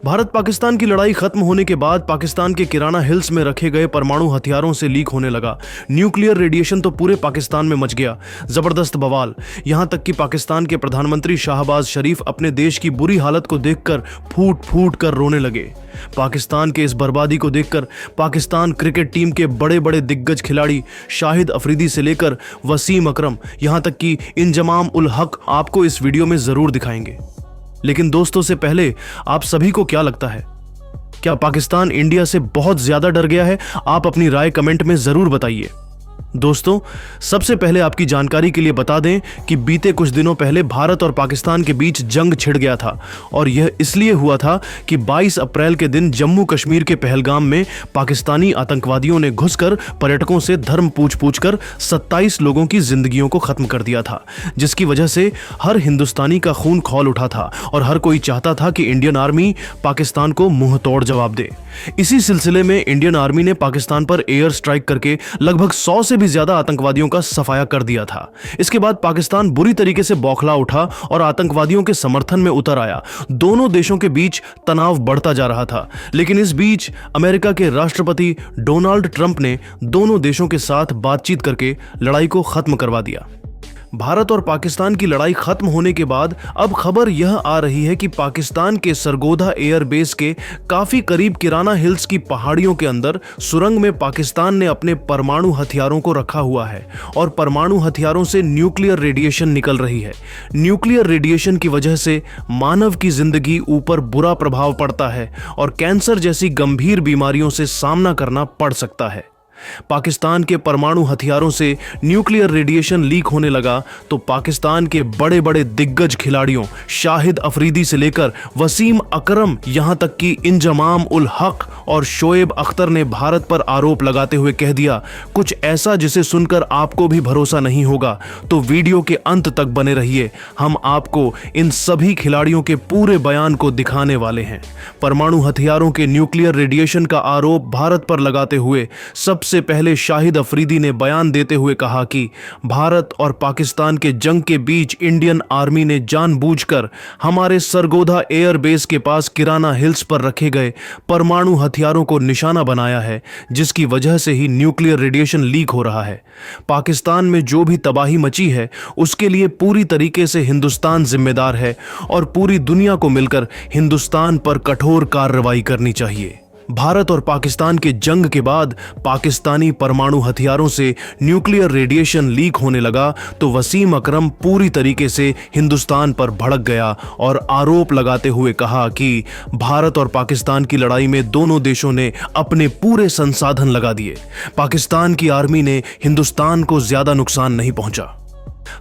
भारत पाकिस्तान की लड़ाई खत्म होने के बाद पाकिस्तान के किराना हिल्स में रखे गए परमाणु हथियारों से लीक होने लगा। न्यूक्लियर रेडिएशन तो पूरे पाकिस्तान में मच गया। जबरदस्त बवाल, यहां तक कि पाकिस्तान के प्रधानमंत्री शाहबाज शरीफ अपने देश की बुरी हालत को देखकर फूट फूट कर रोने लगे। पाकिस्तान के इस बर्बादी को देखकर पाकिस्तान क्रिकेट टीम के बड़े बड़े दिग्गज खिलाड़ी शाहिद अफरीदी से लेकर वसीम अकरम, यहां तक कि इंजमाम उल हक आपको इस वीडियो में जरूर दिखाएंगे। लेकिन दोस्तों, से पहले आप सभी को क्या लगता है, क्या पाकिस्तान इंडिया से बहुत ज्यादा डर गया है? आप अपनी राय कमेंट में जरूर बताइए। दोस्तों, सबसे पहले आपकी जानकारी के लिए बता दें कि बीते कुछ दिनों पहले भारत और पाकिस्तान के बीच जंग छिड़ गया था और यह इसलिए हुआ था कि 22 अप्रैल के दिन जम्मू कश्मीर के पहलगाम में पाकिस्तानी आतंकवादियों ने घुसकर पर्यटकों से धर्म पूछ कर 27 लोगों की जिंदगियों को खत्म कर दिया था, जिसकी वजह से हर हिंदुस्तानी का खून खौल उठा था और हर कोई चाहता था कि इंडियन आर्मी पाकिस्तान को मुंह तोड़ जवाब दे। इसी सिलसिले में इंडियन आर्मी ने पाकिस्तान पर एयर स्ट्राइक करके लगभग 100 से भी ज्यादा आतंकवादियों का सफाया कर दिया था। इसके बाद पाकिस्तान बुरी तरीके से बौखला उठा और आतंकवादियों के समर्थन में उतर आया। दोनों देशों के बीच तनाव बढ़ता जा रहा था, लेकिन इस बीच अमेरिका के राष्ट्रपति डोनाल्ड ट्रंप ने दोनों देशों के साथ बातचीत करके लड़ाई को खत्म करवा दिया। भारत और पाकिस्तान की लड़ाई खत्म होने के बाद अब खबर यह आ रही है कि पाकिस्तान के सरगोधा एयरबेस के काफी करीब किराना हिल्स की पहाड़ियों के अंदर सुरंग में पाकिस्तान ने अपने परमाणु हथियारों को रखा हुआ है और परमाणु हथियारों से न्यूक्लियर रेडिएशन निकल रही है। न्यूक्लियर रेडिएशन की वजह से मानव की जिंदगी ऊपर बुरा प्रभाव पड़ता है और कैंसर जैसी गंभीर बीमारियों से सामना करना पड़ सकता है। पाकिस्तान के परमाणु हथियारों से न्यूक्लियर रेडिएशन लीक होने लगा तो पाकिस्तान के बड़े बड़े दिग्गज खिलाड़ियों शाहिद अफरीदी से लेकर वसीम अकरम, यहां तक कि इंजमाम उल हक और शोएब अख्तर ने भारत पर आरोप लगाते हुए कह दिया कुछ ऐसा जिसे सुनकर आपको भी भरोसा नहीं होगा। तो वीडियो के अंत तक बने रहिए, हम आपको इन सभी खिलाड़ियों के पूरे बयान को दिखाने वाले हैं। परमाणु हथियारों के न्यूक्लियर रेडिएशन का आरोप भारत पर लगाते हुए सबसे पहले शाहिद अफरीदी ने बयान देते हुए कहा कि भारत और पाकिस्तान के जंग के बीच इंडियन आर्मी ने जानबूझकर हमारे सरगोधा एयरबेस के पास किराना हिल्स पर रखे गए परमाणु हथियारों को निशाना बनाया है, जिसकी वजह से ही न्यूक्लियर रेडिएशन लीक हो रहा है। पाकिस्तान में जो भी तबाही मची है उसके लिए पूरी तरीके से हिंदुस्तान जिम्मेदार है और पूरी दुनिया को मिलकर हिंदुस्तान पर कठोर कार्रवाई करनी चाहिए। भारत और पाकिस्तान के जंग के बाद पाकिस्तानी परमाणु हथियारों से न्यूक्लियर रेडिएशन लीक होने लगा तो वसीम अकरम पूरी तरीके से हिंदुस्तान पर भड़क गया और आरोप लगाते हुए कहा कि भारत और पाकिस्तान की लड़ाई में दोनों देशों ने अपने पूरे संसाधन लगा दिए। पाकिस्तान की आर्मी ने हिंदुस्तान को ज्यादा नुकसान नहीं पहुंचा।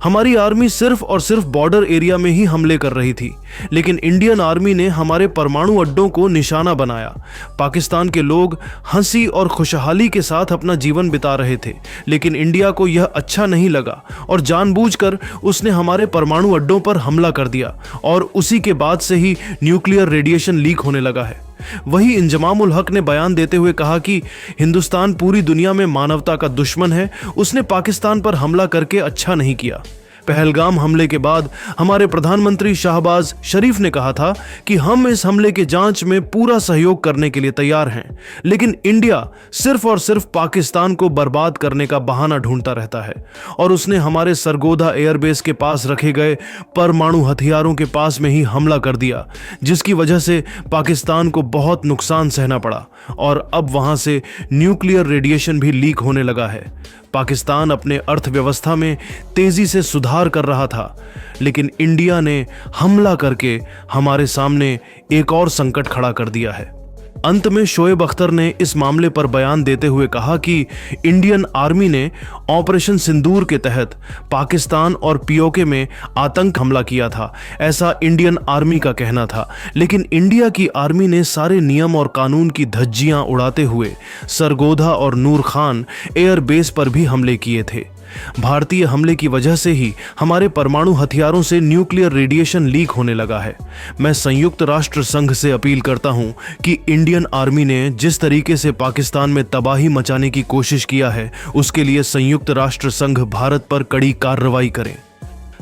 हमारी आर्मी सिर्फ और सिर्फ बॉर्डर एरिया में ही हमले कर रही थी, लेकिन इंडियन आर्मी ने हमारे परमाणु अड्डों को निशाना बनाया। पाकिस्तान के लोग हंसी और खुशहाली के साथ अपना जीवन बिता रहे थे, लेकिन इंडिया को यह अच्छा नहीं लगा और जानबूझकर उसने हमारे परमाणु अड्डों पर हमला कर दिया और उसी के बाद से ही न्यूक्लियर रेडिएशन लीक होने लगा है। वही इंजमाम उल हक ने बयान देते हुए कहा कि हिंदुस्तान पूरी दुनिया में मानवता का दुश्मन है, उसने पाकिस्तान पर हमला करके अच्छा नहीं किया। पहलगाम हमले के बाद हमारे प्रधानमंत्री शाहबाज शरीफ ने कहा था कि हम इस हमले के जांच में पूरा सहयोग करने के लिए तैयार हैं, लेकिन इंडिया सिर्फ और सिर्फ पाकिस्तान को बर्बाद करने का बहाना ढूंढता रहता है और उसने हमारे सरगोधा एयरबेस के पास रखे गए परमाणु हथियारों के पास में ही हमला कर दिया, जिसकी वजह से पाकिस्तान को बहुत नुकसान सहना पड़ा और अब वहां से न्यूक्लियर रेडिएशन भी लीक होने लगा है। पाकिस्तान अपने अर्थव्यवस्था में तेजी से सुधार कर रहा था, लेकिन इंडिया ने हमला करके हमारे सामने एक और संकट खड़ा कर दिया है। अंत में शोएब अख्तर ने इस मामले पर बयान देते हुए कहा कि इंडियन आर्मी ने ऑपरेशन सिंदूर के तहत पाकिस्तान और पीओके में आतंक हमला किया था, ऐसा इंडियन आर्मी का कहना था। लेकिन इंडिया की आर्मी ने सारे नियम और कानून की धज्जियां उड़ाते हुए सरगोधा और नूर खान एयरबेस पर भी हमले किए थे। भारतीय हमले की वजह से ही हमारे परमाणु हथियारों से न्यूक्लियर रेडिएशन लीक होने लगा है। मैं संयुक्त राष्ट्र संघ से अपील करता हूं कि इंडियन आर्मी ने जिस तरीके से पाकिस्तान में तबाही मचाने की कोशिश किया है, उसके लिए संयुक्त राष्ट्र संघ भारत पर कड़ी कार्रवाई करे।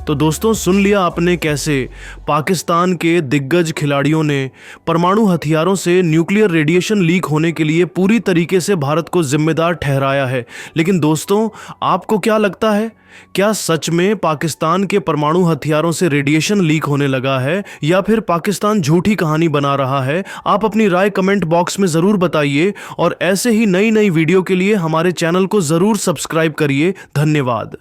तो दोस्तों सुन लिया आपने कैसे पाकिस्तान के दिग्गज खिलाड़ियों ने परमाणु हथियारों से न्यूक्लियर रेडिएशन लीक होने के लिए पूरी तरीके से भारत को जिम्मेदार ठहराया है। लेकिन दोस्तों आपको क्या लगता है, क्या सच में पाकिस्तान के परमाणु हथियारों से रेडिएशन लीक होने लगा है या फिर पाकिस्तान झूठी कहानी बना रहा है? आप अपनी राय कमेंट बॉक्स में ज़रूर बताइए और ऐसे ही नई नई वीडियो के लिए हमारे चैनल को ज़रूर सब्सक्राइब करिए। धन्यवाद।